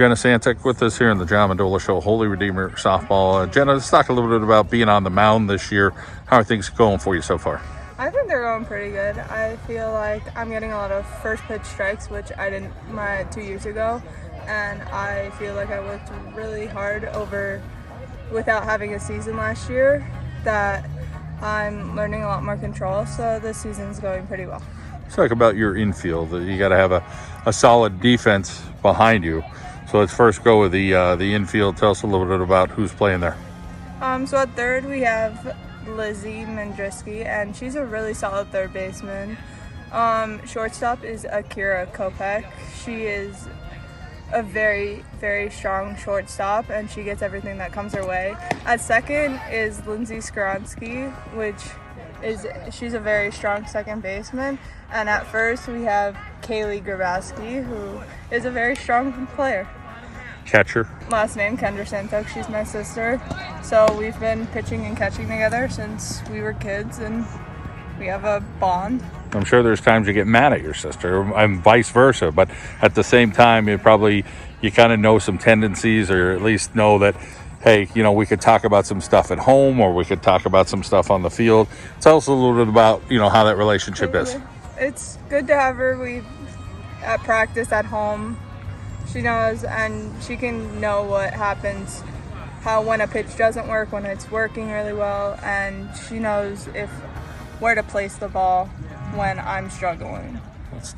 Jenna Santuk with us here in the John Mendola Show, Holy Redeemer Softball. Jenna, let's talk a little bit about being on the mound this year. How are things going for you so far? I think they're going pretty good. I feel like I'm getting a lot of first pitch strikes, which I didn't 2 years ago. And I feel like I worked really hard without having a season last year, that I'm learning a lot more control. So this season's going pretty well. Let's talk about your infield. You got to have a solid defense behind you. So let's first go with the infield. Tell us a little bit about who's playing there. So at third we have Lizzie Mendrisky, and she's a really solid third baseman. Shortstop is Akira Kopek. She is a very, very strong shortstop, and she gets everything that comes her way. At second is Lindsay Skoronsky, she's a very strong second baseman. And at first we have Kaylee Grabowski, who is a very strong player. Catcher. Last name Jenna Santuk. She's my sister. So we've been pitching and catching together since we were kids, and we have a bond. I'm sure there's times you get mad at your sister, and vice versa, but at the same time, you kind of know some tendencies, or at least know that, hey, we could talk about some stuff at home, or we could talk about some stuff on the field. Tell us a little bit about, how that relationship is. It's good to have her. At practice, at home, she knows, and she can know what happens, when a pitch doesn't work, when it's working really well, and she knows where to place the ball when I'm struggling. Let's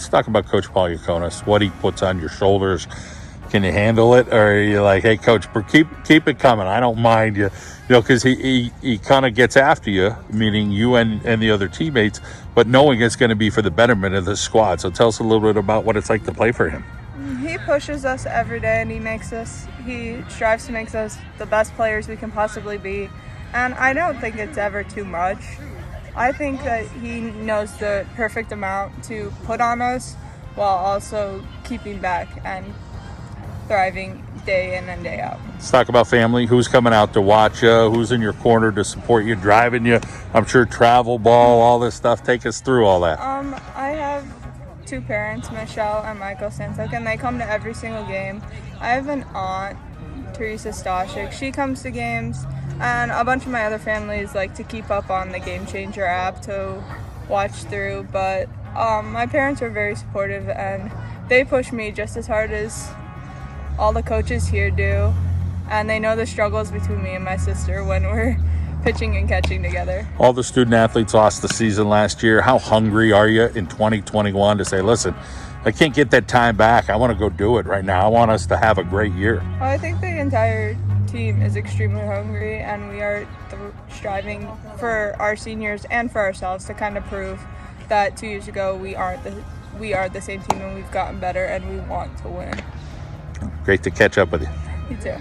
talk about Coach Paul Yakonis, what he puts on your shoulders. Can you handle it? Or are you like, hey, Coach, keep it coming. I don't mind you. Because he kind of gets after you, meaning you and the other teammates, but knowing it's going to be for the betterment of the squad. So tell us a little bit about what it's like to play for him. He pushes us every day, and he strives to make us the best players we can possibly be. And I don't think it's ever too much. I think that he knows the perfect amount to put on us while also keeping back and thriving day in and day out. Let's talk about family. Who's coming out to watch you? Who's in your corner to support you, driving you? I'm sure travel ball, all this stuff. Take us through all that. I have two parents, Michelle and Michael Santuk, and they come to every single game. I have an aunt, Teresa Stashik. She comes to games, and a bunch of my other families like to keep up on the Game Changer app to watch through. But my parents are very supportive, and they push me just as hard as all the coaches here do, and they know the struggles between me and my sister when we're pitching and catching together. All the student athletes lost the season last year. How hungry are you in 2021 to say, listen, I can't get that time back. I want to go do it right now. I want us to have a great year. Well, I think the entire team is extremely hungry, and we are striving for our seniors and for ourselves to kind of prove that 2 years ago we are the same team, and we've gotten better, and we want to win. Great to catch up with you. You too.